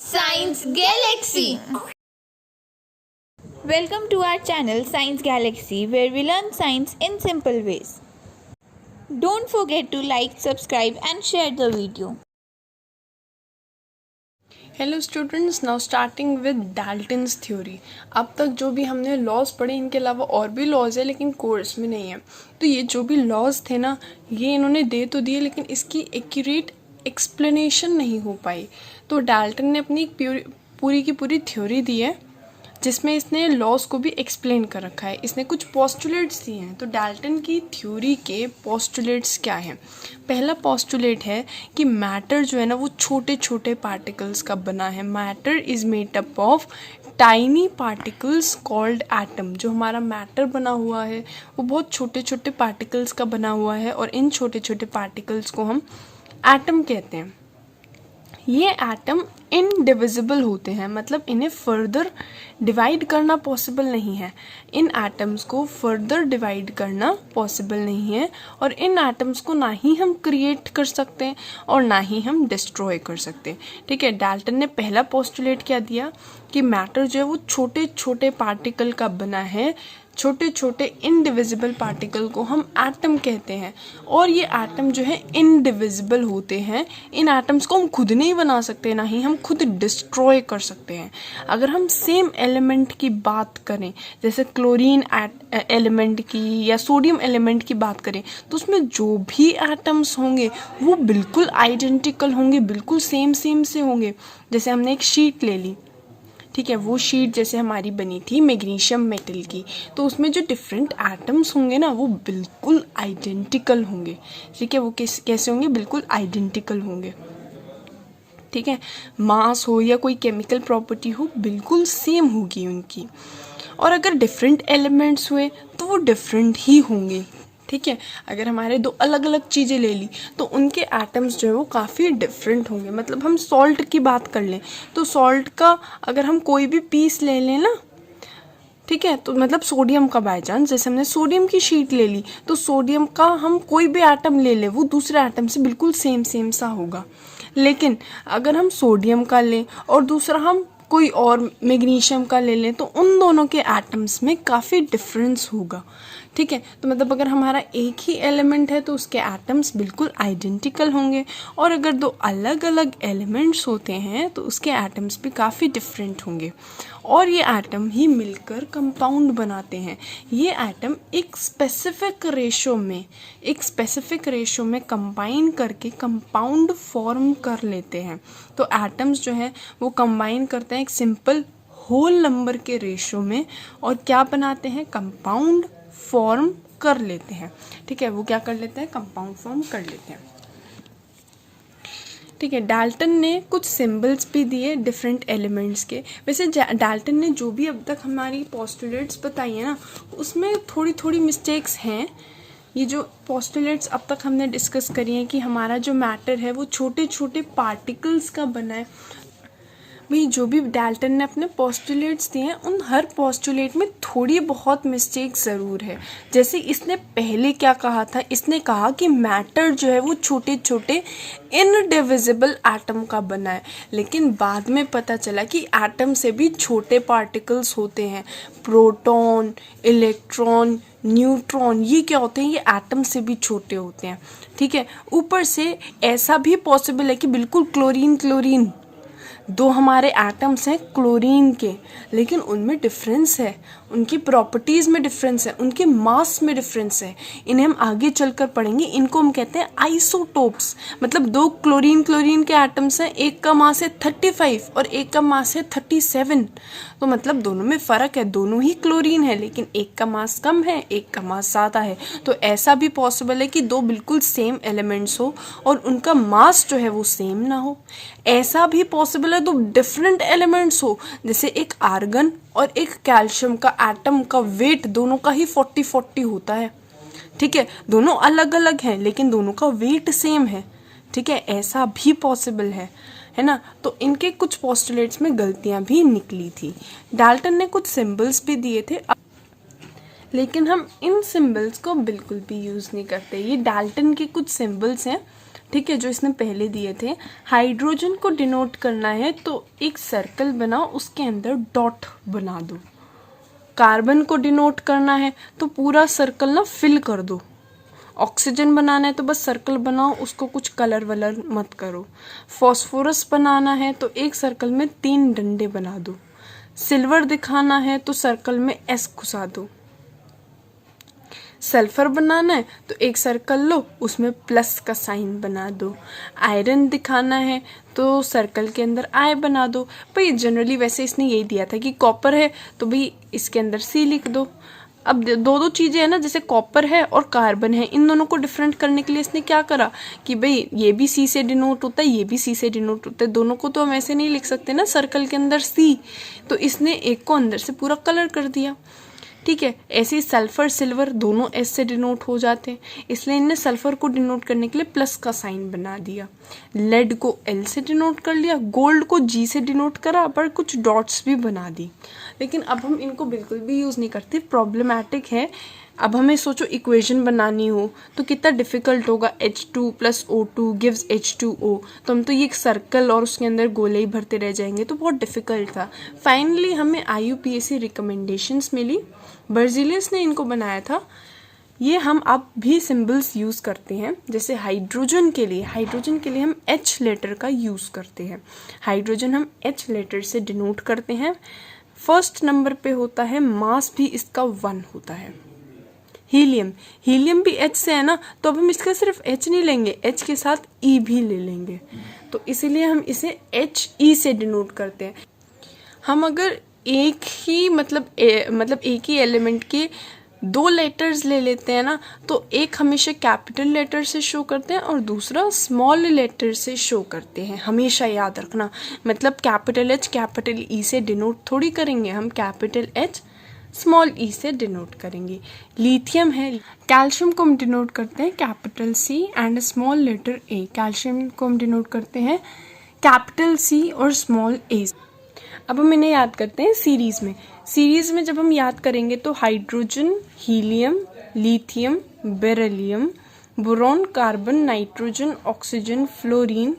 Science Galaxy. Welcome to our channel Science Galaxy, where we learn science in simple ways. Don't forget to like, subscribe and share the video. Hello students, now starting with Dalton's theory. अब तक जो भी हमने laws पढ़े, इनके अलावा और भी लॉज है लेकिन कोर्स में नहीं है। तो ये जो भी लॉज थे ना, ये इन्होंने दे तो दिए लेकिन इसकी एक्यूरेट एक्सप्लेनेशन नहीं हो पाई। तो डाल्टन ने अपनी एक पूरी की पूरी थ्योरी दी है जिसमें इसने लॉज को भी एक्सप्लेन कर रखा है। इसने कुछ पोस्टुलेट्स दिए हैं। तो डाल्टन की थ्योरी के पोस्टुलेट्स क्या हैं? पहला पोस्टुलेट है कि मैटर जो है ना, वो छोटे छोटे पार्टिकल्स का बना है। Matter is made up of tiny particles called atom. जो हमारा मैटर बना हुआ है वो बहुत छोटे छोटे पार्टिकल्स का बना हुआ है और इन छोटे छोटे पार्टिकल्स को हम एटम कहते हैं। ये एटम इनडिविजिबल होते हैं, मतलब इन्हें फर्दर डिवाइड करना पॉसिबल नहीं है। इन एटम्स को फर्दर डिवाइड करना पॉसिबल नहीं है और इन एटम्स को ना ही हम क्रिएट कर सकते हैं और ना ही हम डिस्ट्रॉय कर सकते हैं। ठीक है, डाल्टन ने पहला पोस्टुलेट क्या दिया कि मैटर जो है वो छोटे छोटे पार्टिकल का बना है। छोटे छोटे इनडिविजिबल पार्टिकल को हम एटम कहते हैं और ये एटम जो है इनडिविजिबल होते हैं। इन एटम्स को हम खुद नहीं बना सकते, ना ही हम खुद डिस्ट्रॉय कर सकते हैं। अगर हम सेम एलिमेंट की बात करें, जैसे क्लोरीन एलिमेंट की या सोडियम एलिमेंट की बात करें, तो उसमें जो भी एटम्स होंगे वो बिल्कुल आइडेंटिकल होंगे, बिल्कुल सेम से होंगे। जैसे हमने एक शीट ले ली, ठीक है, वो शीट जैसे हमारी बनी थी मैग्नीशियम मेटल की, तो उसमें जो डिफरेंट एटम्स होंगे ना, वो बिल्कुल आइडेंटिकल होंगे। ठीक है, वो कैसे होंगे? बिल्कुल आइडेंटिकल होंगे। ठीक है, मास हो या कोई केमिकल प्रॉपर्टी हो, बिल्कुल सेम होगी उनकी। और अगर डिफरेंट एलिमेंट्स हुए तो वो डिफरेंट ही होंगे। ठीक है, अगर हमारे दो अलग अलग चीज़ें ले ली तो उनके एटम्स जो है वो काफ़ी डिफरेंट होंगे। मतलब हम सॉल्ट की बात कर लें तो सॉल्ट का अगर हम कोई भी पीस ले लें ना, ठीक है, तो मतलब सोडियम का बाय चांस, जैसे हमने सोडियम की शीट ले ली तो सोडियम का हम कोई भी एटम ले लें वो दूसरे एटम से बिल्कुल सेम सा होगा। लेकिन अगर हम सोडियम का लें और दूसरा हम कोई और मैग्नीशियम का ले लें तो उन दोनों के एटम्स में काफ़ी डिफरेंस होगा। ठीक है, तो मतलब अगर हमारा एक ही एलिमेंट है तो उसके एटम्स बिल्कुल आइडेंटिकल होंगे और अगर दो अलग अलग एलिमेंट्स होते हैं तो उसके एटम्स भी काफ़ी डिफरेंट होंगे और ये एटम ही मिलकर कंपाउंड बनाते हैं। ये एटम एक स्पेसिफिक रेशो में कंबाइन करके कंपाउंड फॉर्म कर लेते हैं। तो एटम्स जो है वो कंबाइन करते हैं एक सिंपल होल नंबर के रेशो में और क्या बनाते हैं? कंपाउंड फॉर्म कर लेते हैं। ठीक है, वो क्या कर लेते हैं? कंपाउंड फॉर्म कर लेते हैं। ठीक है, डाल्टन ने कुछ सिंबल्स भी दिए डिफरेंट एलिमेंट्स के। वैसे डाल्टन ने जो भी अब तक हमारी पोस्टुलेट्स बताई है ना, उसमें थोड़ी थोड़ी मिस्टेक्स हैं। ये जो पोस्टुलेट्स अब तक हमने डिस्कस करी हैं कि हमारा जो मैटर है वो छोटे छोटे पार्टिकल्स का बना है, भाई जो भी डाल्टन ने अपने पोस्टुलेट्स दिए हैं उन हर पोस्टुलेट में थोड़ी बहुत मिस्टेक ज़रूर है। जैसे इसने पहले क्या कहा था? इसने कहा कि मैटर जो है वो छोटे छोटे इनडिविजिबल एटम का बना है, लेकिन बाद में पता चला कि एटम से भी छोटे पार्टिकल्स होते हैं। प्रोटॉन, इलेक्ट्रॉन, न्यूट्रॉन, ये क्या होते हैं? ये एटम से भी छोटे होते हैं। ठीक है, ऊपर से ऐसा भी पॉसिबल है कि बिल्कुल क्लोरीन दो हमारे एटम्स हैं क्लोरीन के, लेकिन उनमें डिफरेंस है, उनकी प्रॉपर्टीज़ में डिफरेंस है, उनके मास में डिफरेंस है। इन्हें हम आगे चलकर पढ़ेंगे। इनको हम कहते हैं आइसोटोप्स। मतलब दो क्लोरीन के एटम्स हैं, एक का मास है 35 और एक का मास है 37। तो मतलब दोनों में फ़र्क है, दोनों ही क्लोरीन है लेकिन एक का मास कम है, एक का मास ज़्यादा है। तो ऐसा भी पॉसिबल है कि दो बिल्कुल सेम एलिमेंट्स हो और उनका मास जो है वो सेम ना हो। ऐसा भी पॉसिबल है दो डिफरेंट एलिमेंट्स हो, जैसे एक आर्गन और एक कैल्शियम का एटम का वेट दोनों का ही 40-40 होता है। ठीक है, दोनों अलग अलग हैं लेकिन दोनों का वेट सेम है। ठीक है, ऐसा भी पॉसिबल है ना। तो इनके कुछ पोस्टुलेट्स में गलतियां भी निकली थी। डाल्टन ने कुछ सिंबल्स भी दिए थे, लेकिन हम इन सिंबल्स को बिल्कुल भी यूज़ नहीं करते। ये डाल्टन के कुछ सिंबल्स हैं ठीक है, जो इसने पहले दिए थे। हाइड्रोजन को डिनोट करना है तो एक सर्कल बनाओ, उसके अंदर डॉट बना दो। कार्बन को डिनोट करना है तो पूरा सर्कल ना फिल कर दो। ऑक्सीजन बनाना है तो बस सर्कल बनाओ, उसको कुछ कलर वलर मत करो। फॉस्फोरस बनाना है तो एक सर्कल में 3 डंडे बना दो। सिल्वर दिखाना है तो सर्कल में एस घुसा दो। सल्फर बनाना है तो एक सर्कल लो, उसमें प्लस का साइन बना दो। आयरन दिखाना है तो सर्कल के अंदर आई बना दो। भाई जनरली वैसे इसने यही दिया था कि कॉपर है तो भाई इसके अंदर सी लिख दो। अब दो चीजें है ना, जैसे कॉपर है और कार्बन है, इन दोनों को डिफरेंट करने के लिए इसने क्या करा कि भाई ये भी सी से डिनोट होता है, ये भी सी से डिनोट होता है, दोनों को तो हम ऐसे नहीं लिख सकते ना सर्कल के अंदर सी, तो इसने एक को अंदर से पूरा कलर कर दिया। ठीक है, ऐसे ही सल्फर सिल्वर दोनों एस से डिनोट हो जाते हैं, इसलिए इनने सल्फर को डिनोट करने के लिए प्लस का साइन बना दिया। लेड को एल से डिनोट कर लिया, गोल्ड को जी से डिनोट करा, पर कुछ डॉट्स भी बना दी। लेकिन अब हम इनको बिल्कुल भी यूज़ नहीं करते, प्रॉब्लमैटिक है। अब हमें सोचो इक्वेशन बनानी हो तो कितना डिफिकल्ट होगा। H2 + O2 गिव्स H2O, तो हम तो ये एक सर्कल और उसके अंदर गोले ही भरते रह जाएंगे, तो बहुत डिफिकल्ट था। फाइनली हमें IUPAC रिकमेंडेशंस मिली, बर्जीलियस ने इनको बनाया था। ये हम अब भी सिंबल्स यूज़ करते हैं, जैसे हाइड्रोजन के लिए हम H लेटर का यूज़ करते हैं। हाइड्रोजन हम H लेटर से डिनोट करते हैं। फर्स्ट नंबर पे होता है, मास भी इसका 1 होता है। हीलियम भी H से है ना, तो अब हम इसका सिर्फ H नहीं लेंगे, H के साथ E भी ले लेंगे, तो इसीलिए हम इसे HE से डिनोट करते हैं। हम अगर एक ही मतलब एक ही एलिमेंट के 2 लेटर्स ले लेते हैं ना, तो एक हमेशा कैपिटल लेटर से शो करते हैं और दूसरा स्मॉल लेटर से शो करते हैं, हमेशा याद रखना। मतलब कैपिटल H कैपिटल E से डिनोट थोड़ी करेंगे, हम कैपिटल H स्मॉल ई से डिनोट करेंगे। लिथियम है, कैल्शियम को हम डिनोट करते हैं capital C and small letter A। Calcium को हम डिनोट करते हैं कैपिटल C और स्मॉल a। अब हम इन्हें याद करते हैं सीरीज में जब हम याद करेंगे तो hydrogen, helium, lithium, beryllium, boron, carbon, nitrogen, oxygen, fluorine,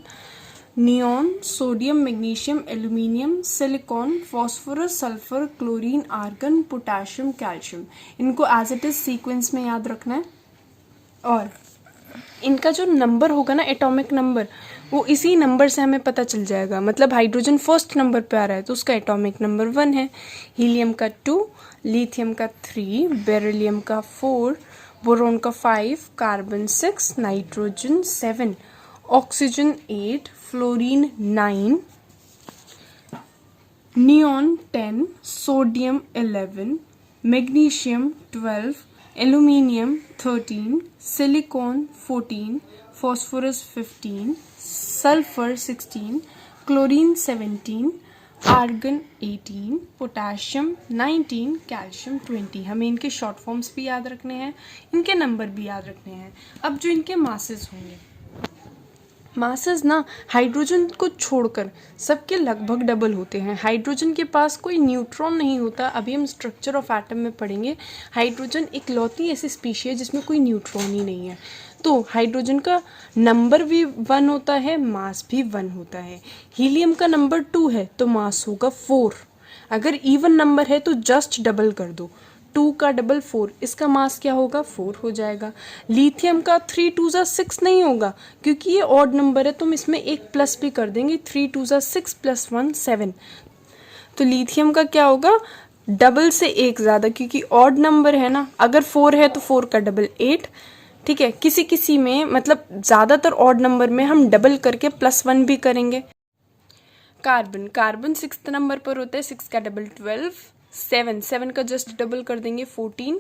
neon, sodium, magnesium, aluminium, silicon, phosphorus, sulphur, chlorine, argon, potassium, calcium. इनको एज इट इज सीक्वेंस में याद रखना है। और इनका जो नंबर होगा ना, एटॉमिक नंबर, वो इसी नंबर से हमें पता चल जाएगा। मतलब हाइड्रोजन फर्स्ट नंबर पे आ रहा है तो उसका एटॉमिक नंबर 1 है, हीलियम का 2, लिथियम का 3, बेरिलियम का 4, बोरॉन का 5, carbon 6, nitrogen 7, oxygen 8, fluorine 9, neon 10, sodium 11, magnesium 12, aluminium 13, silicon 14, phosphorus 15, sulphur 16, chlorine 17, argon 18, potassium 19, calcium 20। हमें इनके शॉर्ट फॉर्म्स भी याद रखने हैं, इनके नंबर भी याद रखने हैं। अब जो इनके मासेस होंगे, मासेस ना हाइड्रोजन को छोड़कर सबके लगभग डबल होते हैं। हाइड्रोजन के पास कोई न्यूट्रॉन नहीं होता, अभी हम स्ट्रक्चर ऑफ एटम में पढ़ेंगे। हाइड्रोजन इकलौती ऐसी स्पीशी है जिसमें कोई न्यूट्रॉन ही नहीं है, तो हाइड्रोजन का नंबर भी 1 होता है, मास भी 1 होता है। हीलियम का नंबर 2 है तो मास होगा 4। अगर इवन नंबर है तो जस्ट डबल कर दो, 2 का डबल 4, इसका मास क्या होगा, 4 हो जाएगा। लिथियम का 3 2 6 नहीं होगा क्योंकि ये ऑड नंबर है, तो हम इसमें एक प्लस भी कर देंगे, 3 2 6 + 1 7। तो लिथियम का क्या होगा, डबल से एक ज़्यादा, क्योंकि ऑड नंबर है ना। अगर 4 है तो 4 का डबल 8। ठीक है, किसी किसी में मतलब ज़्यादातर ऑड नंबर में हम डबल करके +1 भी करेंगे। कार्बन 6th नंबर पर होता है, 6 का डबल 12, 7 का जस्ट डबल कर देंगे 14,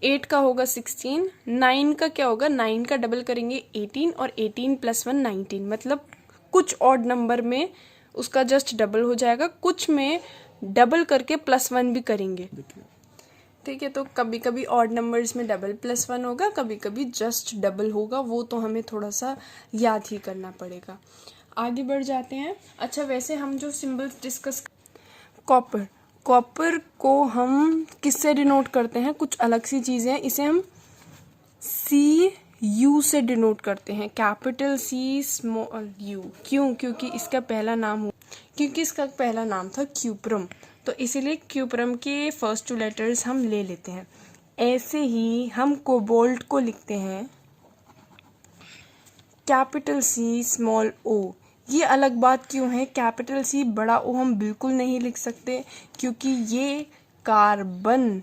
8 का होगा 16, 9 का क्या होगा, 9 का डबल करेंगे 18 और 18 + 1 19। मतलब कुछ ऑड नंबर में उसका जस्ट डबल हो जाएगा, कुछ में डबल करके +1 भी करेंगे। ठीक है, तो कभी कभी ऑड नंबर्स में डबल +1 होगा, कभी कभी जस्ट डबल होगा, वो तो हमें थोड़ा सा याद ही करना पड़ेगा। आगे बढ़ जाते हैं। अच्छा, वैसे हम जो सिंबल्स डिस्कस, कॉपर को हम किससे डिनोट करते हैं, कुछ अलग सी चीज़ें हैं। इसे हम यू से डिनोट करते हैं, कैपिटल सी स्मॉल यू। क्यों? क्योंकि इसका पहला नाम था क्यूप्रम, तो इसीलिए क्यूप्रम के फर्स्ट 2 लेटर्स हम ले लेते हैं। ऐसे ही हम कोबाल्ट को लिखते हैं कैपिटल सी स्मॉल ओ। ये अलग बात क्यों है? कैपिटल सी बड़ा ओ हम बिल्कुल नहीं लिख सकते, क्योंकि ये कार्बन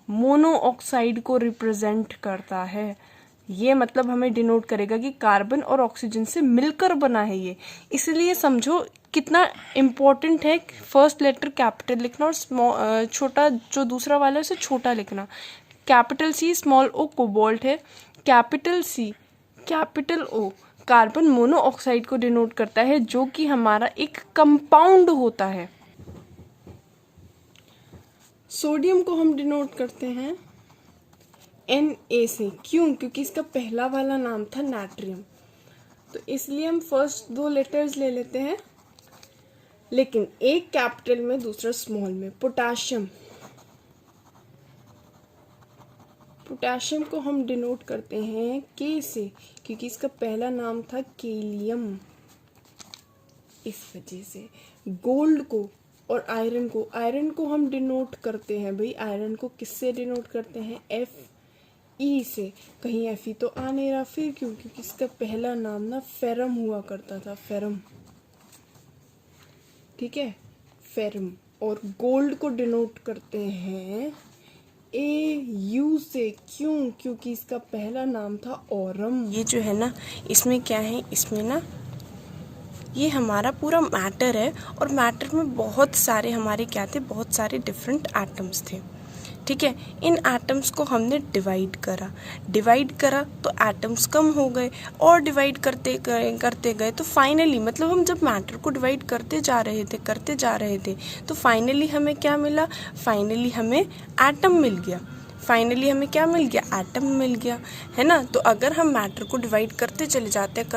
मोनोऑक्साइड को रिप्रेजेंट करता है। ये मतलब हमें डिनोट करेगा कि कार्बन और ऑक्सीजन से मिलकर बना है ये। इसलिए समझो कितना इम्पोर्टेंट है फर्स्ट लेटर कैपिटल लिखना और छोटा जो दूसरा वाला है उसे छोटा लिखना। Capital C small O cobalt है, capital C capital O carbon monoxide को डिनोट करता है, जो कि हमारा एक कंपाउंड होता है। सोडियम को हम डिनोट करते हैं Na से। क्यों? क्योंकि इसका पहला वाला नाम था नाट्रियम, तो इसलिए हम फर्स्ट 2 लेटर्स ले लेते हैं, लेकिन एक कैपिटल में दूसरा स्मॉल में। पोटाशियम को हम डिनोट करते हैं के से, क्योंकि इसका पहला नाम था केलियम, इस वजह से। गोल्ड को और आयरन को हम डिनोट करते हैं भाई, आयरन को किससे डिनोट करते हैं? Fe से। कहीं Fe तो आ नहीं रहा, फिर क्यों? क्योंकि इसका पहला नाम ना फेरम हुआ करता था, फेरम, ठीक है, फेरम। और गोल्ड को डिनोट करते हैं Au से। क्यों? क्योंकि इसका पहला नाम था ओरम। ये जो है ना, इसमें क्या है, इसमें ना ये हमारा पूरा मैटर है, और मैटर में बहुत सारे हमारे क्या थे, बहुत सारे डिफरेंट एटम्स थे, ठीक है। इन एटम्स को हमने डिवाइड करा तो एटम्स कम हो गए, और डिवाइड करते गए तो फाइनली, मतलब हम जब मैटर को डिवाइड करते जा रहे थे तो फाइनली हमें क्या मिला? फाइनली हमें एटम मिल गया। एटम मिल गया, है ना। तो अगर हम मैटर को डिवाइड करते चले जाते हैं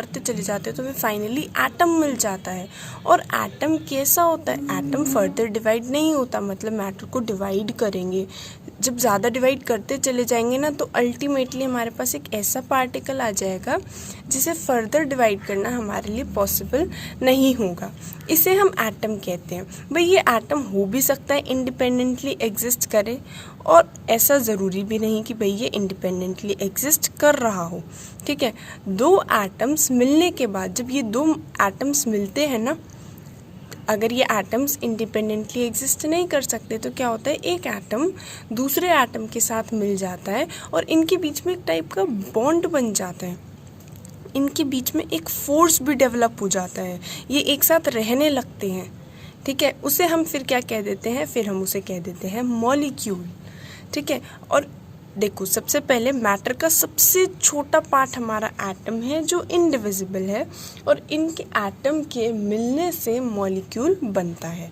तो हमें फाइनली एटम मिल जाता है। और एटम कैसा होता है? एटम फर्दर डिवाइड नहीं होता, मतलब मैटर को डिवाइड करेंगे, जब ज़्यादा डिवाइड करते चले जाएंगे ना, तो अल्टीमेटली हमारे पास एक ऐसा पार्टिकल आ जाएगा जिसे फर्दर डिवाइड करना हमारे लिए पॉसिबल नहीं होगा। इसे हम एटम कहते हैं। भाई ये एटम हो भी सकता है इंडिपेंडेंटली एग्जिस्ट करे, और ऐसा ज़रूरी भी नहीं कि भाई ये इंडिपेंडेंटली एग्जिस्ट कर रहा हो, ठीक है। 2 एटम्स मिलने के बाद, जब ये 2 एटम्स मिलते हैं ना, अगर ये एटम्स इंडिपेंडेंटली एग्जिस्ट नहीं कर सकते तो क्या होता है, एक एटम दूसरे एटम के साथ मिल जाता है और इनके बीच में एक टाइप का बॉन्ड बन जाता है, इनके बीच में एक फोर्स भी डेवलप हो जाता है, ये एक साथ रहने लगते हैं, ठीक है। उसे हम फिर क्या कह देते हैं? फिर हम उसे कह देते हैं मॉलिक्यूल, ठीक है। और देखो, सबसे पहले मैटर का सबसे छोटा पार्ट हमारा एटम है, जो इनडिविजिबल है, और इनके एटम के मिलने से मॉलिक्यूल बनता है,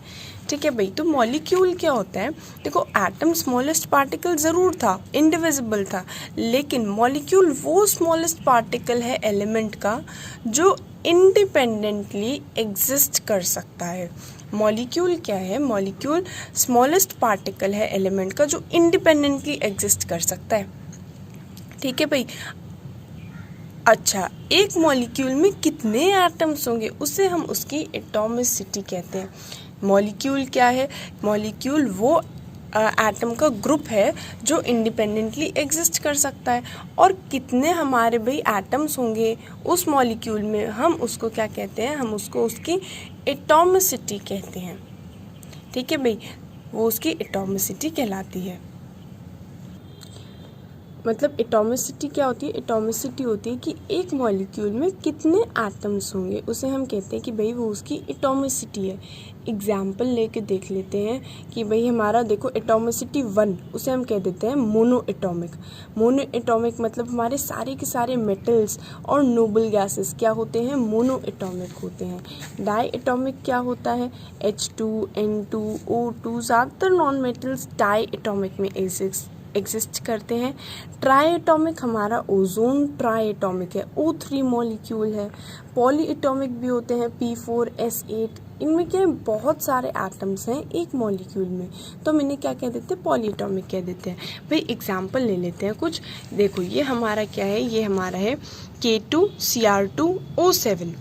ठीक है भाई। तो मॉलिक्यूल क्या होता है? देखो, एटम स्मॉलेस्ट पार्टिकल ज़रूर था, इनडिविजिबल था, लेकिन मॉलिक्यूल वो स्मॉलेस्ट पार्टिकल है एलिमेंट का जो इंडिपेंडेंटली एग्जिस्ट कर सकता है। मॉलिक्यूल क्या है? मॉलिक्यूल स्मॉलेस्ट पार्टिकल है एलिमेंट का जो इंडिपेंडेंटली एग्जिस्ट कर सकता है, ठीक है भाई। अच्छा, एक मॉलिक्यूल में कितने एटम्स होंगे उसे हम उसकी एटॉमिसिटी कहते हैं। मॉलिक्यूल क्या है? मॉलिक्यूल वो एटम का ग्रुप है जो इंडिपेंडेंटली एग्जिस्ट कर सकता है, और कितने हमारे भाई एटम्स होंगे उस मॉलिक्यूल में, हम उसको क्या कहते हैं? हम उसको उसकी एटॉमिसिटी कहते हैं, ठीक है भाई। वो उसकी एटॉमिसिटी कहलाती है। मतलब एटॉमिसिटी क्या होती है? एटॉमिसिटी होती है कि एक मॉलिक्यूल में कितने एटम्स होंगे, उसे हम कहते हैं कि भाई वो उसकी एटॉमिसिटी है। एग्जाम्पल लेके देख लेते हैं कि भाई हमारा देखो एटॉमिसिटी 1, उसे हम कह देते हैं मोनो एटॉमिक। मोनो एटॉमिक मतलब हमारे सारे के सारे मेटल्स और नोबल गैसेस क्या होते हैं? मोनो एटॉमिक होते हैं। डाई एटॉमिक क्या होता है? H2, N2, O2, ज़्यादातर नॉन मेटल्स डाई एटॉमिक में एग्जिस्ट करते हैं। ट्राई एटॉमिक हमारा ओजोन ट्राई एटॉमिक है, O3 मॉलिक्यूल है। पॉली एटॉमिक भी होते हैं P4S8, इनमें क्या है बहुत सारे एटम्स हैं एक मॉलिक्यूल में, तो हम इन्हें क्या कह देते हैं, पॉली एटॉमिक कह देते हैं। भाई एग्जाम्पल ले लेते हैं कुछ। देखो ये हमारा क्या है, ये हमारा है K2Cr2O7।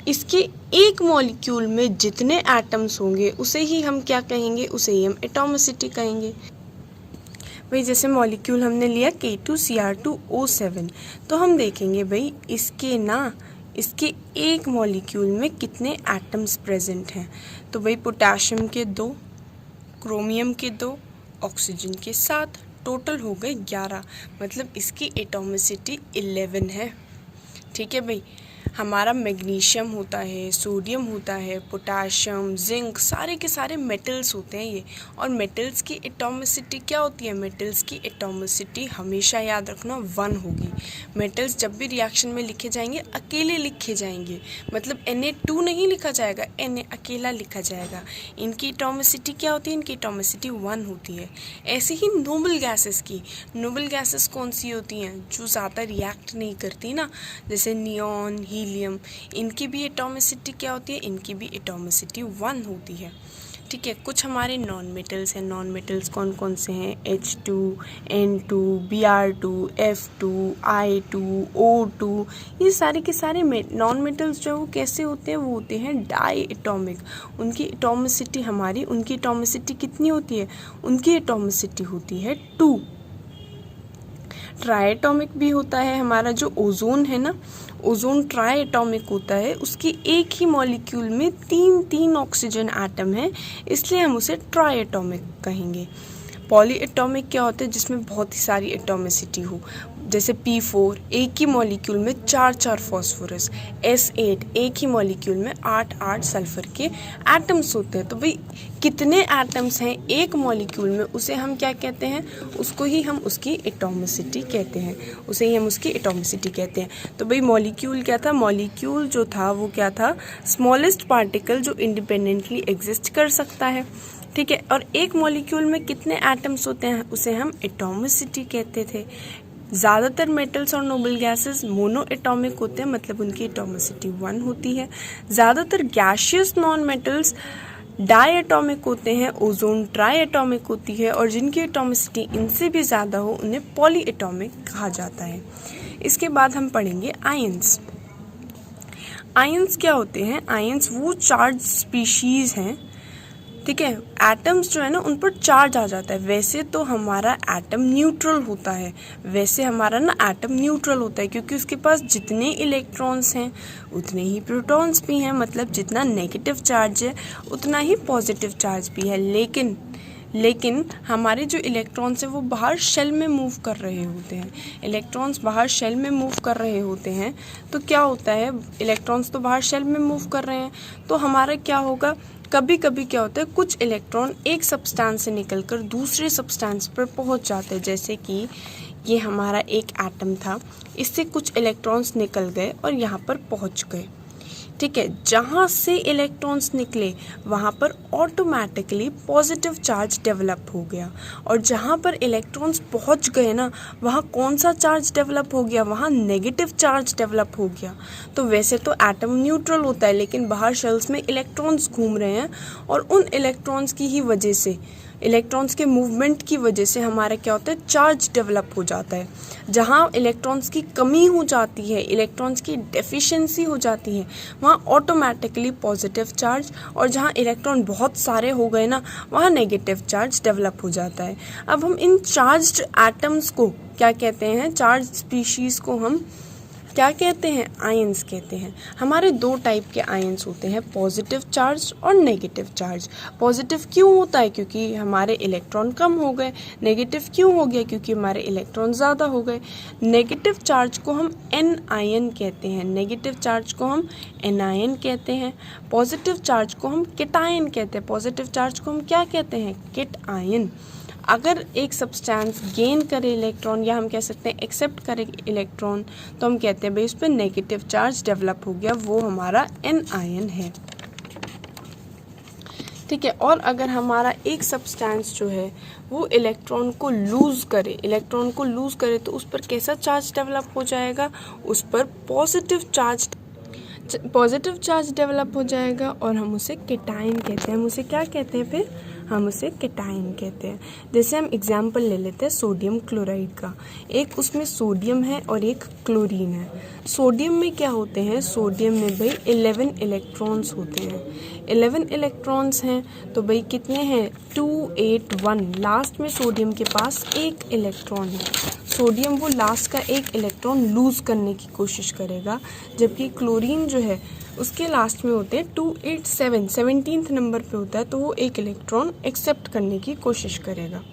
इसके एक मॉलिक्यूल में जितने एटम्स होंगे उसे ही हम क्या कहेंगे, उसे ही हम एटॉमिसिटी कहेंगे। भाई जैसे मॉलिक्यूल हमने लिया K2Cr2O7, तो हम देखेंगे भाई इसके एक मॉलिक्यूल में कितने एटम्स प्रेजेंट हैं। तो भाई पोटेशियम के 2, क्रोमियम के 2, ऑक्सीजन के 7, टोटल हो गए 11, मतलब इसकी एटॉमिसिटी 11 है। ठीक है भाई, हमारा मैग्नीशियम होता है, सोडियम होता है, पोटेशियम, जिंक, सारे के सारे मेटल्स होते हैं ये। और मेटल्स की एटॉमिसिटी क्या होती है, मेटल्स की एटॉमिसिटी हमेशा याद रखना 1 होगी। मेटल्स जब भी रिएक्शन में लिखे जाएंगे अकेले लिखे जाएंगे, मतलब Na2 नहीं लिखा जाएगा, Na अकेला लिखा जाएगा। इनकी एटॉमिसिटी क्या होती है, इनकी एटॉमिसिटी 1 होती है। ऐसे ही नोबल गैसेस की, नोबल गैसेस कौन सी होती हैं, जो ज़्यादा रिएक्ट नहीं करती ना, जैसे नियॉन, हीलियम, इनकी भी एटॉमिसिटी क्या होती है, इनकी भी एटॉमिसिटी 1 होती है। ठीक है, कुछ हमारे नॉन मेटल्स हैं। नॉन मेटल्स कौन कौन से हैं, H2, N2, Br2, F2, I2, O2, ये सारे के सारे नॉन मेटल्स जो है वो कैसे होते हैं, वो होते हैं डाई एटॉमिक। उनकी एटॉमिसिटी उनकी एटॉमिसिटी कितनी होती है, उनकी एटॉमिसिटी होती है 2। ट्राई एटॉमिक भी होता है हमारा, जो ओजोन है ना, ओजोन ट्राई एटॉमिक होता है, उसकी एक ही मॉलिक्यूल में 3 ऑक्सीजन एटम है, इसलिए हम उसे ट्राई एटॉमिक कहेंगे। पॉली एटॉमिक क्या होता है, जिसमें बहुत ही सारी एटॉमिसिटी हो, जैसे P4 एक ही मॉलिक्यूल में 4 फॉस्फोरस, S8 एक ही मॉलिक्यूल में 8 सल्फर के एटम्स होते हैं। तो भाई कितने एटम्स हैं एक मॉलिक्यूल में, उसे हम क्या कहते हैं, उसको ही हम उसकी एटॉमिसिटी कहते हैं। तो भाई मॉलिक्यूल क्या था, मॉलिक्यूल जो था वो क्या था, स्मॉलेस्ट पार्टिकल जो इंडिपेंडेंटली एग्जिस्ट कर सकता है। ठीक है, और एक मॉलिक्यूल में कितने एटम्स होते हैं, उसे हम एटॉमिसिटी कहते थे। ज़्यादातर मेटल्स और नोबल गैसेस मोनो एटॉमिक होते हैं, मतलब उनकी एटॉमिसिटी 1 होती है। ज़्यादातर गैशियस नॉन मेटल्स डाई एटॉमिक होते हैं, ओजोन ट्राई एटॉमिक होती है, और जिनकी एटॉमिसिटी इनसे भी ज़्यादा हो उन्हें पॉली एटॉमिक कहा जाता है। इसके बाद हम पढ़ेंगे आयंस। आयंस क्या होते हैं, आयंस वो चार्ज स्पीशीज़ हैं, ठीक है, एटम्स जो है ना उन पर चार्ज आ जाता है। वैसे तो हमारा एटम न्यूट्रल होता है, क्योंकि उसके पास जितने इलेक्ट्रॉन्स हैं उतने ही प्रोटॉन्स भी हैं, मतलब जितना नेगेटिव चार्ज है उतना ही पॉजिटिव चार्ज भी है। लेकिन हमारे जो इलेक्ट्रॉन्स हैं वो बाहर शेल में मूव कर रहे होते हैं, तो क्या होता है, इलेक्ट्रॉन्स तो बाहर शेल में मूव कर रहे हैं, तो हमारा क्या होगा, कभी कभी क्या होता है, कुछ इलेक्ट्रॉन एक सब्सटेंस से निकलकर दूसरे सब्सटेंस पर पहुंच जाते हैं। जैसे कि ये हमारा एक एटम था, इससे कुछ इलेक्ट्रॉन्स निकल गए और यहाँ पर पहुंच गए। ठीक है, जहाँ से इलेक्ट्रॉन्स निकले वहाँ पर ऑटोमेटिकली पॉजिटिव चार्ज डेवलप हो गया, और जहाँ पर इलेक्ट्रॉन्स पहुँच गए ना वहाँ कौन सा चार्ज डेवलप हो गया, वहाँ नेगेटिव चार्ज डेवलप हो गया। तो वैसे तो एटम न्यूट्रल होता है, लेकिन बाहर शेल्स में इलेक्ट्रॉन्स घूम रहे हैं, और उन इलेक्ट्रॉन्स की ही वजह से, इलेक्ट्रॉन्स के मूवमेंट की वजह से हमारा क्या होता है, चार्ज डेवलप हो जाता है। जहाँ इलेक्ट्रॉन्स की कमी हो जाती है, इलेक्ट्रॉन्स की डेफिशिएंसी हो जाती है, वहाँ ऑटोमेटिकली पॉजिटिव चार्ज, और जहाँ इलेक्ट्रॉन बहुत सारे हो गए ना वहाँ नेगेटिव चार्ज डेवलप हो जाता है। अब हम इन चार्ज्ड एटम्स को क्या कहते हैं, चार्ज स्पीशीज़ को हम क्या कहते हैं, आयंस कहते हैं। हमारे 2 टाइप के आयंस होते हैं, पॉजिटिव चार्ज और नेगेटिव चार्ज। पॉजिटिव क्यों होता है, क्योंकि हमारे इलेक्ट्रॉन कम हो गए। नेगेटिव क्यों हो गया, क्योंकि हमारे इलेक्ट्रॉन ज़्यादा हो गए। नेगेटिव चार्ज को हम एनायन कहते हैं, पॉजिटिव चार्ज को हम केटायन कहते हैं। पॉजिटिव चार्ज को हम क्या कहते हैं, केटायन। अगर एक सब्सटेंस गेन करे इलेक्ट्रॉन, या हम कह सकते हैं एक्सेप्ट करे इलेक्ट्रॉन, तो हम कहते हैं भाई उस पर नेगेटिव चार्ज डेवलप हो गया, वो हमारा एनायन है। ठीक है। और अगर हमारा एक सब्सटेंस जो है वो इलेक्ट्रॉन को लूज़ करे तो उस पर कैसा चार्ज डेवलप हो जाएगा? उस पर पॉजिटिव चार्ज डेवलप हो जाएगा और हम उसे केटाइन कहते हैं। हम उसे क्या कहते हैं फिर? हम उसे केटाइन कहते हैं। जैसे हम एग्जाम्पल ले लेते हैं सोडियम क्लोराइड का। एक उसमें सोडियम है और एक क्लोरीन है। सोडियम में क्या होते हैं? सोडियम में भाई 11 इलेक्ट्रॉन्स होते हैं। 11 इलेक्ट्रॉन्स हैं तो भाई कितने हैं? 2 8 1। लास्ट में सोडियम के पास एक इलेक्ट्रॉन है। सोडियम वो लास्ट का एक इलेक्ट्रॉन लूज़ करने की कोशिश करेगा, जबकि क्लोरीन जो है उसके लास्ट में होते हैं 2 8 7, 17th नंबर पे होता है, तो वो एक इलेक्ट्रॉन एक्सेप्ट करने की कोशिश करेगा।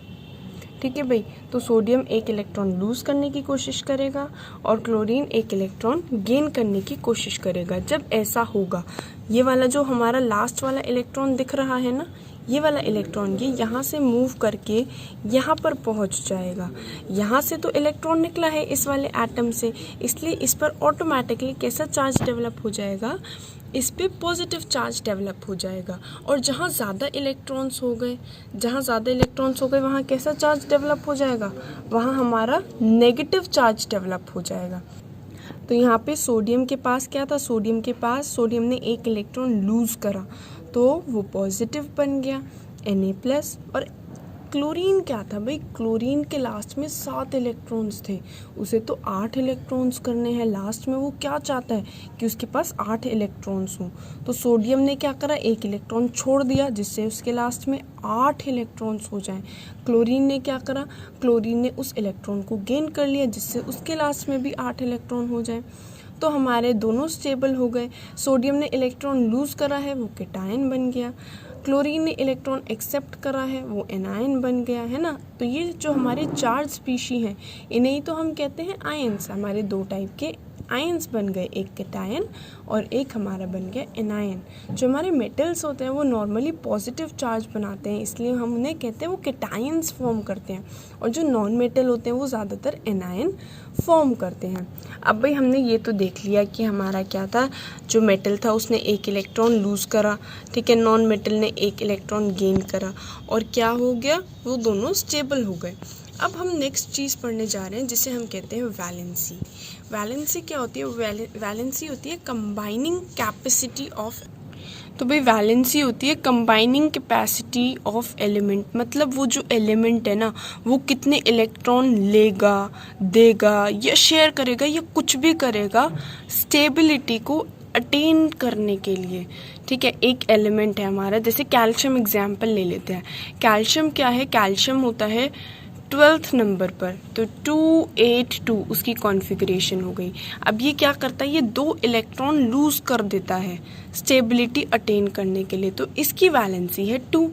ठीक है भाई, तो सोडियम एक इलेक्ट्रॉन लूज़ करने की कोशिश करेगा और क्लोरीन एक इलेक्ट्रॉन गेन करने की कोशिश करेगा। जब ऐसा होगा, ये वाला जो हमारा लास्ट वाला इलेक्ट्रॉन दिख रहा है ना, ये वाला इलेक्ट्रॉन ये यहाँ से मूव करके यहाँ पर पहुँच जाएगा। यहाँ से तो इलेक्ट्रॉन निकला है इस वाले एटम से, इसलिए इस पर ऑटोमेटिकली कैसा चार्ज डेवलप हो जाएगा? इस पे पॉजिटिव चार्ज डेवलप हो जाएगा। और जहाँ ज़्यादा इलेक्ट्रॉन्स हो गए वहाँ कैसा चार्ज डेवलप हो जाएगा? वहाँ हमारा नेगेटिव चार्ज डेवलप हो जाएगा। तो यहाँ पे सोडियम के पास क्या था? सोडियम ने एक इलेक्ट्रॉन लूज़ करा तो वो पॉजिटिव बन गया Na+। और क्लोरीन क्या था भाई? क्लोरीन के लास्ट में 7 इलेक्ट्रॉन्स थे, उसे तो 8 इलेक्ट्रॉन्स करने हैं। लास्ट में वो क्या चाहता है कि उसके पास 8 इलेक्ट्रॉन्स हों। तो सोडियम ने क्या करा? एक इलेक्ट्रॉन छोड़ दिया जिससे उसके लास्ट में 8 इलेक्ट्रॉन्स हो जाएं। क्लोरीन ने क्या करा? क्लोरीन ने उस इलेक्ट्रॉन को गेन कर लिया जिससे उसके लास्ट में भी 8 इलेक्ट्रॉन हो जाएं। तो हमारे दोनों स्टेबल हो गए। सोडियम ने इलेक्ट्रॉन लूज़ करा है, वो केटायन बन गया। क्लोरीन ने इलेक्ट्रॉन एक्सेप्ट करा है, वो एनायन बन गया, है ना। तो ये जो हमारे चार्ज स्पीशी हैं, इन्हें ही तो हम कहते हैं आयंस। हमारे 2 टाइप के आयंस बन गए, एक केटायन और एक हमारा बन गया एनायन। जो हमारे मेटल्स होते हैं वो नॉर्मली पॉजिटिव चार्ज बनाते हैं, इसलिए हम उन्हें कहते हैं वो केटायंस फॉर्म करते हैं। और जो नॉन मेटल होते हैं वो ज़्यादातर एनायन फॉर्म करते हैं। अब भाई हमने ये तो देख लिया कि हमारा क्या था, जो मेटल था उसने एक इलेक्ट्रॉन लूज़ करा, ठीक है, नॉन मेटल ने एक इलेक्ट्रॉन गेन करा और क्या हो गया? वो दोनों स्टेबल हो गए। अब हम नेक्स्ट चीज़ पढ़ने जा रहे हैं जिसे हम कहते हैं वैलेंसी। वैलेंसी क्या होती है? वैलेंसी होती है कंबाइनिंग कैपेसिटी ऑफ। तो भाई वैलेंसी होती है कंबाइनिंग कैपेसिटी ऑफ एलिमेंट। मतलब वो जो एलिमेंट है ना, वो कितने इलेक्ट्रॉन लेगा, देगा या शेयर करेगा या कुछ भी करेगा स्टेबिलिटी को अटेन करने के लिए। ठीक है, एक एलिमेंट है हमारा, जैसे कैल्शियम एग्जाम्पल ले लेते हैं। कैल्शियम क्या है? कैल्शियम होता है 12th नंबर पर, तो 282 उसकी कॉन्फ़िगरेशन हो गई। अब ये क्या करता है? ये 2 इलेक्ट्रॉन लूज़ कर देता है स्टेबिलिटी अटेन करने के लिए, तो इसकी वैलेंसी है 2,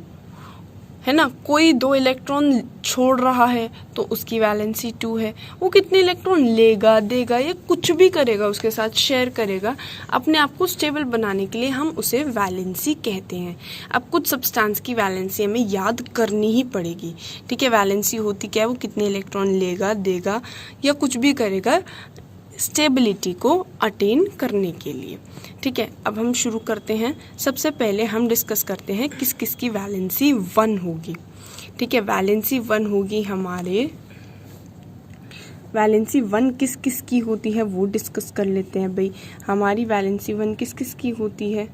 है ना। कोई 2 इलेक्ट्रॉन छोड़ रहा है तो उसकी वैलेंसी 2 है। वो कितने इलेक्ट्रॉन लेगा, देगा या कुछ भी करेगा, उसके साथ शेयर करेगा अपने आप को स्टेबल बनाने के लिए, हम उसे वैलेंसी कहते हैं। अब कुछ सब्सटेंस की वैलेंसी हमें याद करनी ही पड़ेगी। ठीक है, वैलेंसी होती क्या है? वो कितने इलेक्ट्रॉन लेगा, देगा या कुछ भी करेगा स्टेबिलिटी को अटेन करने के लिए। ठीक है, अब हम शुरू करते हैं। सबसे पहले हम डिस्कस करते हैं किस किस की वैलेंसी 1 होगी। ठीक है, वैलेंसी 1 होगी हमारे, वैलेंसी 1 किस किस की होती है वो डिस्कस कर लेते हैं भाई। हमारी वैलेंसी 1 किस किस की होती है?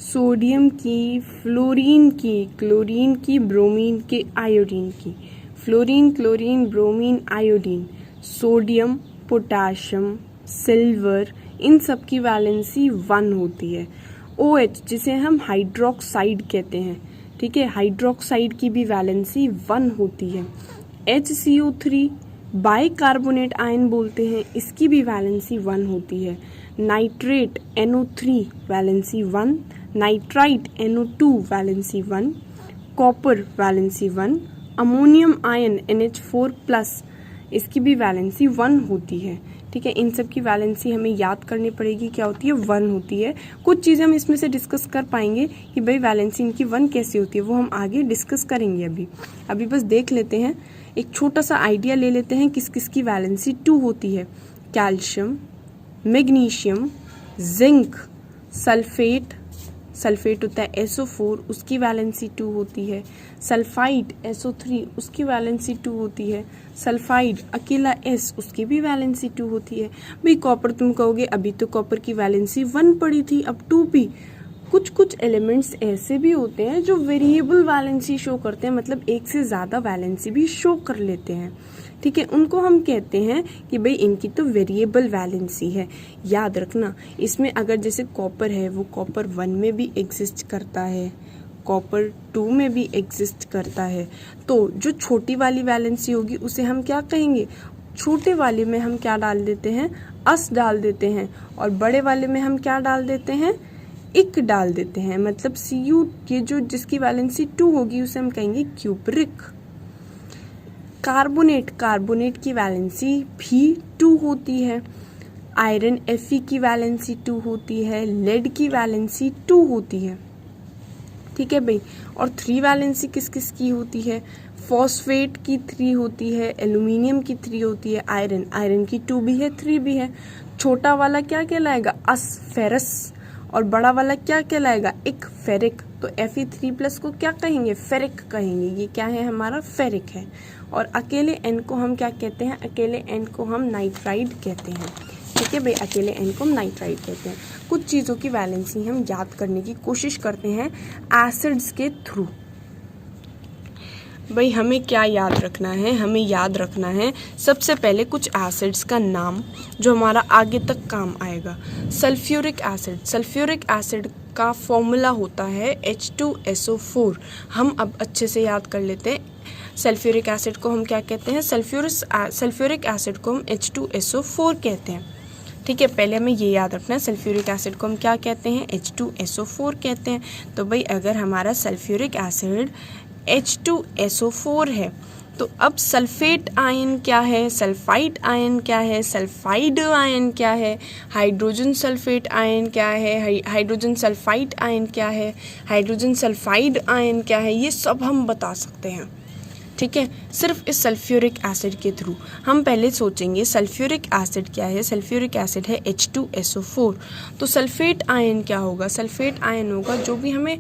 सोडियम की, फ्लोरीन की, क्लोरीन की, ब्रोमीन की, आयोडीन की। Fluorine, chlorine, bromine, iodine, sodium, potassium, silver, इन सब की वैलेंसी 1 होती है। OH जिसे हम हाइड्रोक्साइड कहते हैं, ठीक है, हाइड्रोक्साइड की भी वैलेंसी 1 होती है। HCO3 बाइकार्बोनेट आयन बोलते हैं, इसकी भी वैलेंसी 1 होती है। Nitrate NO3 valency 1, nitrite NO2 valency 1, copper valency 1, ammonium ion NH4+, इसकी भी वैलेंसी 1 होती है। ठीक है, इन सब की वैलेंसी हमें याद करनी पड़ेगी, क्या होती है? 1 होती है। कुछ चीज़ें हम इसमें से डिस्कस कर पाएंगे कि भाई वैलेंसी इनकी 1 कैसे होती है, वो हम आगे डिस्कस करेंगे। अभी बस देख लेते हैं, एक छोटा सा आइडिया ले लेते हैं किस किस की वैलेंसी 2 होती है। Calcium, magnesium, zinc, sulphate, sulphate होता है SO4, उसकी वैलेंसी 2 होती है। सल्फाइड SO3, उसकी वैलेंसी 2 होती है। सल्फाइड अकेला S, उसकी भी वैलेंसी 2 होती है। भाई कॉपर तुम कहोगे अभी तो कॉपर की वैलेंसी 1 पड़ी थी, अब 2 भी। कुछ एलिमेंट्स ऐसे भी होते हैं जो वेरिएबल वैलेंसी शो करते हैं, मतलब एक से ज़्यादा वैलेंसी भी शो कर लेते हैं, ठीक है। उनको हम कहते हैं कि भाई इनकी तो वेरिएबल वैलेंसी है। याद रखना, इसमें अगर जैसे कॉपर है, वो कॉपर 1 में भी एग्जिस्ट करता है, कॉपर 2 में भी एग्जिस्ट करता है। तो जो छोटी वाली वैलेंसी होगी उसे हम क्या कहेंगे, छोटे वाले में हम क्या डाल देते हैं, अस डाल देते हैं, और बड़े वाले में हम क्या डाल देते हैं, इक डाल देते हैं। मतलब Cu के जो जिसकी वैलेंसी 2 होगी उसे हम कहेंगे क्यूपरिक। कार्बोनेट की वैलेंसी भी 2 होती है। आयरन Fe की वैलेंसी 2 होती है। लेड की वैलेंसी 2 होती है, ठीक है भाई। और 3 वैलेंसी किस किस की होती है, फॉस्फेट की 3 होती है, एल्यूमिनियम की 3 होती है, आयरन की 2 भी है, 3 भी है। छोटा वाला क्या कहलाएगा, फेरस, और बड़ा वाला क्या कहलाएगा, एक फेरिक। तो Fe3+ को क्या कहेंगे, फेरिक कहेंगे। ये क्या है, हमारा फेरिक है। और अकेले N को हम क्या कहते हैं, अकेले N को हम नाइट्राइड कहते हैं, ठीक है भाई। अकेले N को हम नाइट्राइड कहते हैं। कुछ चीज़ों की वैलेंसी हम याद करने की कोशिश करते हैं एसिड्स के थ्रू। भाई हमें क्या याद रखना है, हमें याद रखना है सबसे पहले कुछ एसिड्स का नाम जो हमारा आगे तक काम आएगा। सल्फ्यूरिक एसिड का फॉर्मूला होता है H2SO4। हम अब अच्छे से याद कर लेते हैं। सल्फ्यूरिक एसिड को हम क्या कहते हैं, सल्फ्यूरिक एसिड को हम H2SO4 कहते हैं, ठीक है। पहले हमें ये याद रखना है, सल्फ्यूरिक एसिड को हम क्या कहते हैं, H2SO4 कहते हैं। तो भाई अगर हमारा सल्फ्यूरिक एसिड H2SO4 है, तो अब सल्फेट आयन क्या है, सल्फाइड आयन क्या है, सल्फाइड आयन क्या है, हाइड्रोजन सल्फेट आयन क्या है, हाइड्रोजन सल्फाइड आयन क्या है, हाइड्रोजन सल्फाइड आयन क्या है, ये सब हम बता सकते हैं, ठीक है। सिर्फ इस सल्फ्यूरिक एसिड के थ्रू हम पहले सोचेंगे सल्फ्यूरिक एसिड क्या है। सल्फ्यूरिक एसिड है H2SO4। तो सल्फेट आयन क्या होगा, सल्फेट आयन होगा जो भी हमें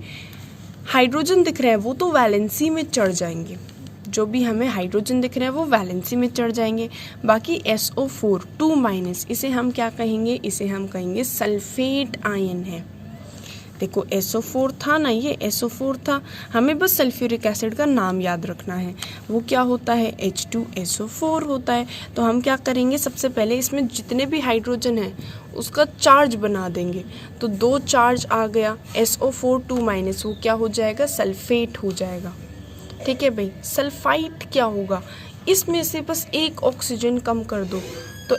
हाइड्रोजन दिख रहा है वो तो वैलेंसी में चढ़ जाएंगे, जो भी हमें हाइड्रोजन दिख रहा है वो वैलेंसी में चढ़ जाएंगे। बाकी SO4 2- इसे हम क्या कहेंगे, इसे हम कहेंगे सल्फेट आयन है। देखो SO4 था ना, ये SO4 था, हमें बस सल्फ्यूरिक एसिड का नाम याद रखना है, वो क्या होता है, H2SO4 होता है। तो हम क्या करेंगे, सबसे पहले इसमें जितने भी हाइड्रोजन है उसका चार्ज बना देंगे। तो 2 चार्ज आ गया, SO4 2- वो क्या हो जाएगा, सल्फेट हो जाएगा, ठीक है भाई। सल्फाइट क्या होगा, इसमें से बस एक ऑक्सीजन कम कर दो तो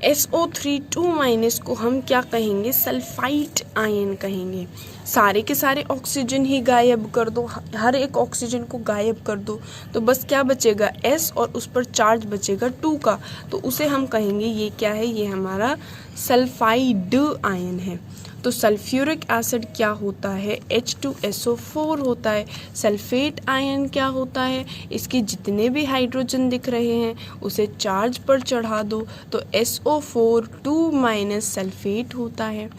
SO3 2- को हम क्या कहेंगे, सल्फाइट आयन कहेंगे। सारे के सारे ऑक्सीजन ही गायब कर दो, हर एक ऑक्सीजन को गायब कर दो तो बस क्या बचेगा, S, और उस पर चार्ज बचेगा 2 का, तो उसे हम कहेंगे ये क्या है, ये हमारा सल्फाइड आयन है। तो सल्फ्यूरिक एसिड क्या होता है, H2SO4 होता है। सल्फेट आयन क्या होता है, इसके जितने भी हाइड्रोजन दिख रहे हैं उसे चार्ज पर चढ़ा दो तो SO4 2- सल्फेट होता है।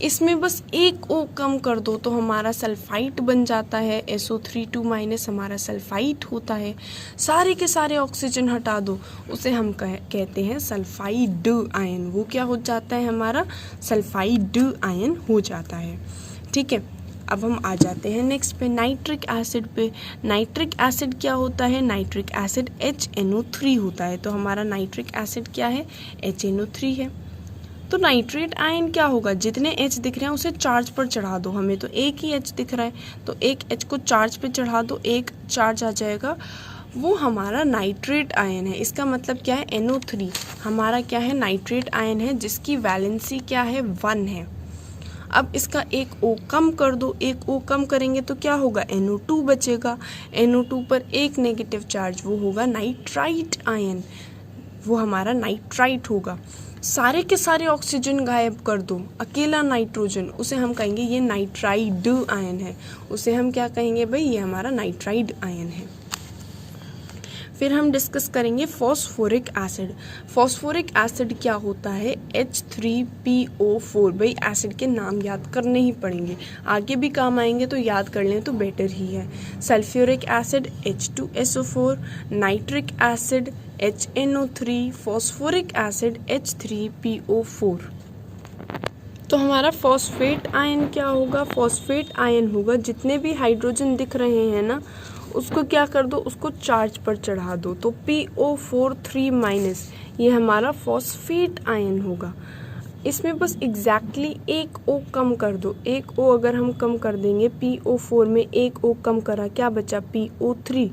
इसमें बस एक O कम कर दो तो हमारा सल्फाइट बन जाता है, SO3 2- हमारा सल्फाइट होता है। सारे के सारे ऑक्सीजन हटा दो, उसे हम कहते हैं सल्फाइड आयन। वो क्या हो जाता है, हमारा सल्फाइड आयन हो जाता है, ठीक है। अब हम आ जाते हैं नेक्स्ट पे, नाइट्रिक एसिड पे। नाइट्रिक एसिड क्या होता है, नाइट्रिक एसिड HNO3 होता है। तो हमारा नाइट्रिक एसिड क्या है, HNO3 है। तो नाइट्रेट आयन क्या होगा, जितने H दिख रहे हैं उसे चार्ज पर चढ़ा दो, हमें तो एक ही H दिख रहा है तो एक H को चार्ज पे चढ़ा दो, एक चार्ज आ जाएगा, वो हमारा नाइट्रेट आयन है। इसका मतलब क्या है, NO3 हमारा क्या है, नाइट्रेट आयन है जिसकी वैलेंसी क्या है, 1 है। अब इसका एक O कम कर दो, एक O कम करेंगे तो क्या होगा, NO2 बचेगा। NO2 पर एक नेगेटिव चार्ज, वो होगा नाइट्राइट आयन, वो हमारा नाइट्राइट होगा। सारे के सारे ऑक्सीजन गायब कर दो, अकेला नाइट्रोजन, उसे हम कहेंगे ये नाइट्राइड आयन है। उसे हम क्या कहेंगे भाई, ये हमारा नाइट्राइड आयन है। फिर हम डिस्कस करेंगे फॉस्फोरिक एसिड। फॉस्फोरिक एसिड क्या होता है? H3PO4। भाई एसिड के नाम याद करने ही पड़ेंगे, आगे भी काम आएंगे तो याद कर लें तो बेटर ही है। Sulphuric acid H2SO4, nitric acid HNO3, phosphoric acid H3PO4। तो हमारा फॉस्फेट आयन क्या होगा? फॉस्फेट आयन होगा जितने भी हाइड्रोजन दिख रहे हैं ना, उसको क्या कर दो, उसको चार्ज पर चढ़ा दो। तो PO4 ये हमारा फॉस्फेट आयन होगा। इसमें बस एग्जैक्टली एक O कम कर दो। एक O अगर हम कम कर देंगे, PO4 में एक O कम करा, क्या बचा? PO3,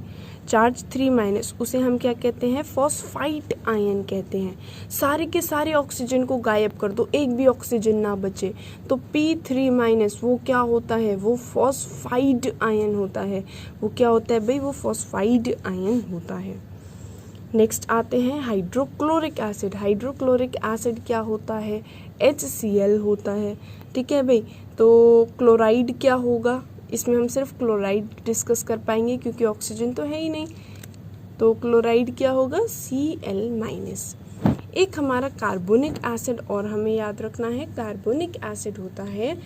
चार्ज 3-, उसे हम क्या कहते हैं? फॉस्फाइड आयन कहते हैं। सारे के सारे ऑक्सीजन को गायब कर दो, एक भी ऑक्सीजन ना बचे, तो P3- वो क्या होता है? वो फॉस्फाइड आयन होता है। वो क्या होता है भाई? वो फॉस्फाइड आयन होता है। नेक्स्ट आते हैं हाइड्रोक्लोरिक एसिड। हाइड्रोक्लोरिक एसिड क्या होता है? HCl होता है। ठीक है भाई, तो क्लोराइड क्या होगा? इसमें हम सिर्फ क्लोराइड डिस्कस कर पाएंगे क्योंकि ऑक्सीजन तो है ही नहीं। तो क्लोराइड क्या होगा? Cl-। एक हमारा कार्बोनिक एसिड और हमें याद रखना है, कार्बोनिक एसिड होता है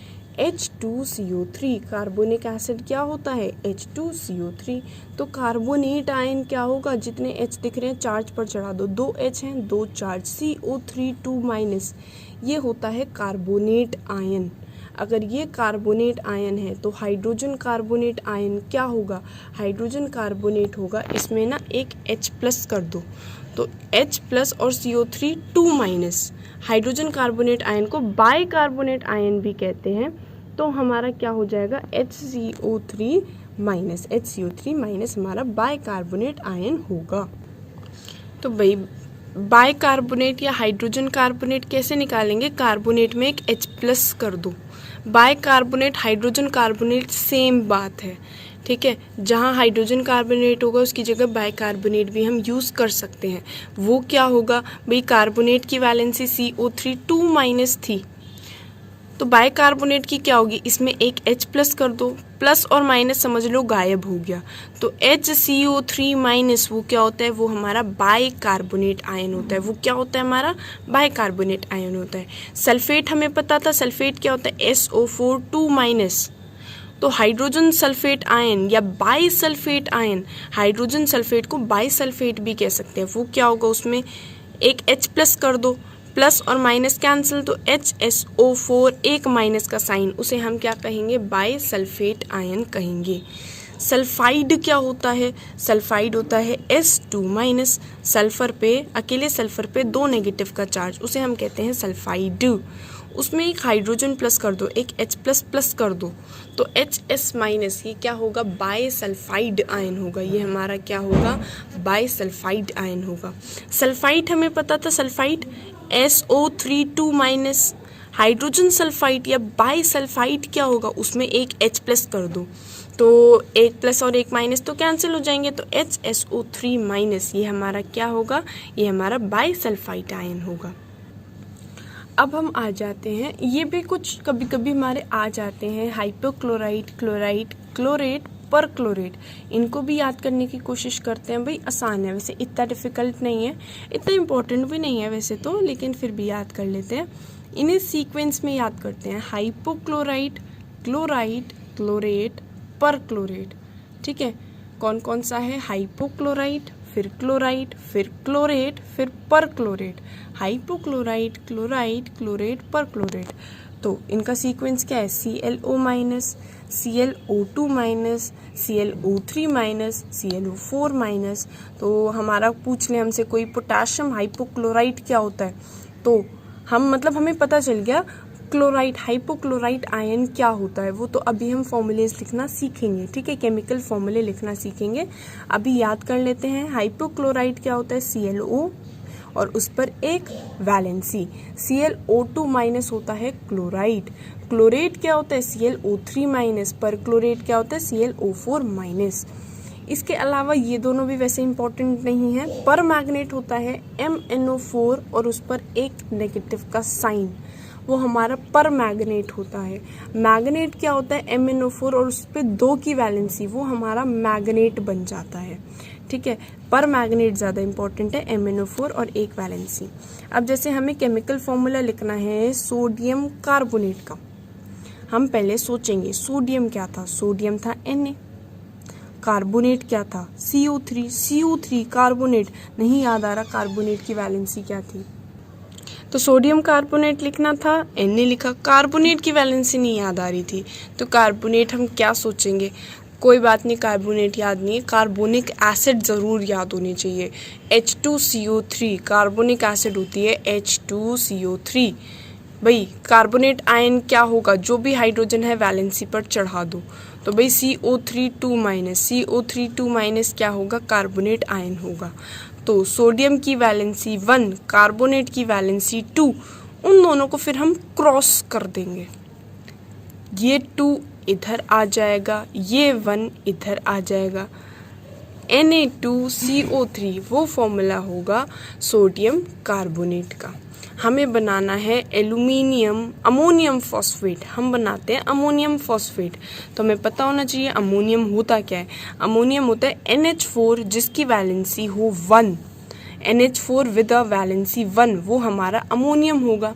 H2CO3। कार्बोनिक एसिड क्या होता है? H2CO3। तो कार्बोनेट आयन क्या होगा? जितने H दिख रहे हैं चार्ज पर चढ़ा दो, 2 H हैं, 2 चार्ज, CO3 2-, ये होता है कार्बोनेट आयन। अगर ये कार्बोनेट आयन है तो हाइड्रोजन कार्बोनेट आयन क्या होगा? हाइड्रोजन कार्बोनेट होगा, इसमें ना एक H+ कर दो, तो H+ और CO3 2-। हाइड्रोजन कार्बोनेट आयन को बाई कार्बोनेट आयन भी कहते हैं। तो हमारा क्या हो जाएगा? HCO3-। HCO3- हमारा बाई कार्बोनेट आयन होगा। तो भाई बाई कार्बोनेट या हाइड्रोजन कार्बोनेट कैसे निकालेंगे? कार्बोनेट में एक H+ कर दो। By carbonate hydrogen carbonate same बात है, ठीक है। जहाँ हाइड्रोजन कार्बोनेट होगा उसकी जगह बाई कार्बोनेट भी हम यूज़ कर सकते हैं। वो क्या होगा भाई? कार्बोनेट की वैलेंसी CO3 2- थी, तो बाई कार्बोनेट की क्या होगी? इसमें एक H+ कर दो, प्लस और माइनस समझ लो गायब हो गया, तो HCO3- वो क्या होता है? वो हमारा बाई कार्बोनेट आयन होता है। वो क्या होता है? हमारा बाई कार्बोनेट आयन होता है। सल्फेट हमें पता था, सल्फेट क्या होता है? SO4 2-। तो हाइड्रोजन सल्फेट आयन या by sulphate ion, hydrogen sulphate को बाई सल्फेट भी कह सकते हैं। वो क्या होगा? उसमें एक H+ कर दो, प्लस और माइनस कैंसिल, तो HSO4 एक माइनस का साइन, उसे हम क्या कहेंगे? बाई सल्फेट आयन कहेंगे। सल्फाइड क्या होता है? सल्फाइड होता है S2-। सल्फर पे, अकेले सल्फर पे 2 नेगेटिव का चार्ज, उसे हम कहते हैं सल्फाइड। उसमें एक हाइड्रोजन प्लस कर दो, एक H++ कर दो, तो HS-, ये क्या होगा? बाई सल्फाइड आयन होगा। ये हमारा क्या होगा? बाई सल्फाइड आयन होगा। सल्फाइड हमें पता था, सल्फाइड SO3 2-। हाइड्रोजन सल्फाइड या बाई सल्फाइड क्या होगा? उसमें एक H+ कर दो, तो एक प्लस और एक माइनस तो कैंसिल हो जाएंगे, तो HSO3-। ये हमारा क्या होगा? ये हमारा बाई सल्फाइड आयन होगा। अब हम आ जाते हैं, ये भी कुछ कभी कभी हमारे आ जाते हैं, हाइपोक्लोराइट, क्लोराइट, क्लोरेट, परक्लोरेट। इनको भी याद करने की कोशिश करते हैं। भाई आसान है, वैसे इतना डिफ़िकल्ट नहीं है, इतना इम्पोर्टेंट भी नहीं है वैसे तो, लेकिन फिर भी याद कर लेते हैं। इन्हें सीक्वेंस में याद करते हैं, हाइपोक्लोराइट, क्लोराइट, क्लोरेट, परक्लोरेट। ठीक है, कौन कौन सा है? हाइपोक्लोराइट, फिर क्लोराइट, फिर क्लोरेट, फिर perchlorate. Hypochlorite, chlorite, chlorate, perchlorate. तो इनका सीक्वेंस क्या है? ClO-, ClO2-, ClO3-, ClO4-। तो हमारा पूछ ले हमसे कोई पोटाशियम हाइपोक्लोराइट क्या होता है, तो हम मतलब हमें पता चल गया क्लोराइट, हाइपोक्लोराइट आयन क्या होता है। वो तो अभी हम फॉर्मूलेज लिखना सीखेंगे, ठीक है, केमिकल फॉर्मूले लिखना सीखेंगे। अभी याद कर लेते हैं, हाइपोक्लोराइट क्या होता है? ClO और उस पर एक वैलेंसी, ClO2- होता है क्लोराइड। क्लोरेट क्या होता है? ClO3-, पर क्लोरेट क्या होता है? ClO4-। इसके अलावा ये दोनों भी वैसे इंपॉर्टेंट नहीं है। पर मैग्नेट होता है MnO4 और उस पर एक नेगेटिव का साइन, वो हमारा पर मैग्नेट होता है। मैग्नेट क्या होता है? MnO4 और उस पर 2 की वैलेंसी, वो हमारा मैग्नेट बन जाता है। ठीक है, पर मैग्नेट ज़्यादा इंपॉर्टेंट है, MnO4 और एक वैलेंसी। अब जैसे हमें केमिकल फॉर्मूला लिखना है सोडियम कार्बोनेट का, हम पहले सोचेंगे सोडियम क्या था, सोडियम था Na, कार्बोनेट क्या था CO3 कार्बोनेट, नहीं याद आ रहा कार्बोनेट की वैलेंसी क्या थी, तो सोडियम कार्बोनेट लिखना था, Na लिखा, कार्बोनेट की वैलेंसी नहीं याद आ रही थी, तो कार्बोनेट हम क्या सोचेंगे, कोई बात नहीं, कार्बोनेट याद नहीं है, कार्बोनिक एसिड ज़रूर याद होनी चाहिए, H2CO3 कार्बोनिक एसिड होती है H2CO3। भाई कार्बोनेट आयन क्या होगा, जो भी हाइड्रोजन है वैलेंसी पर चढ़ा दो, तो भाई CO3 2 क्या होगा, कार्बोनेट आयन होगा। तो सोडियम की वैलेंसी 1, कार्बोनेट की वैलेंसी 2, उन दोनों को फिर हम क्रॉस कर देंगे, ये 2 इधर आ जाएगा, ये 1 इधर आ जाएगा, Na2CO3 वो फॉर्मूला होगा सोडियम कार्बोनेट का। हमें बनाना है अमोनियम फॉस्फेट, हम बनाते हैं अमोनियम फॉस्फेट, तो हमें पता होना चाहिए अमोनियम होता क्या है। अमोनियम होता है NH4 जिसकी वैलेंसी हो 1, NH4 विद अ वैलेंसी 1, वो हमारा अमोनियम होगा।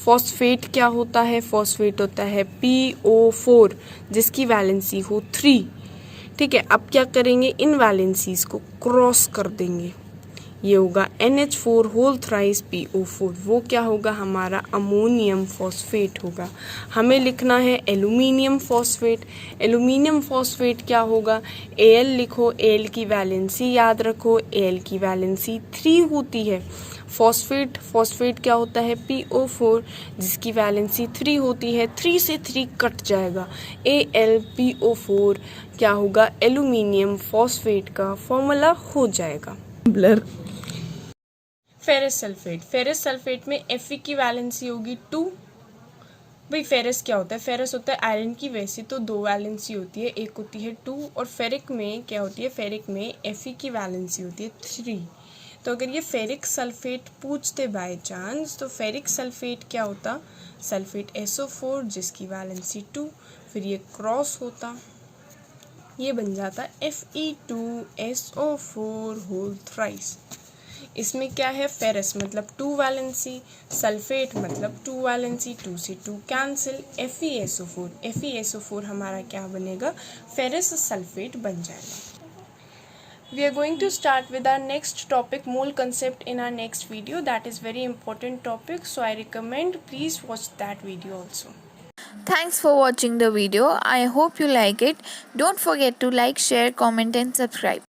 फॉस्फेट क्या होता है, फॉस्फेट होता है PO4 जिसकी वैलेंसी हो 3। ठीक है, अब क्या करेंगे, इन वैलेंसीज को क्रॉस कर देंगे, ये होगा NH4 होल थ्राइस PO4, वो क्या होगा, हमारा अमोनियम फॉस्फेट होगा। हमें लिखना है एल्यूमिनियम फॉस्फेट, एल्यूमिनियम फॉस्फेट क्या होगा, Al लिखो, Al की वैलेंसी याद रखो, Al की वैलेंसी 3 होती है। फॉस्फेट क्या होता है, PO4 जिसकी वैलेंसी 3 होती है, 3 से 3 कट जाएगा, AlPO4 क्या होगा, एल्यूमिनियम फॉस्फेट का फॉर्मूला हो जाएगा। ब्लर। फेरस सल्फेट में Fe की वैलेंसी होगी 2। भाई फेरस क्या होता है, फेरस होता है आयरन की, वैसे तो 2 वैलेंसी होती है, एक होती है 2, और फेरिक में क्या होती है, फेरिक में Fe की वैलेंसी होती है 3। तो अगर ये फेरिक सल्फेट पूछते बाय चांस, तो फेरिक सल्फेट क्या होता, सल्फेट SO4 जिसकी वैलेंसी 2, फिर ये क्रॉस होता, ये बन जाता Fe2SO4 होल थ्राइस। इसमें क्या है, फेरस मतलब 2 वैलेंसी, सल्फेट मतलब 2 वैलेंसी, 2 से 2 कैंसिल, FeSO4 हमारा क्या बनेगा, फेरस सल्फेट बन जाएगा। We are going to start with our next topic, mole concept, in our next video. That is very important topic, so I recommend please watch that video also. Thanks for watching the video. I hope you like it. Don't forget to like, share, comment and subscribe.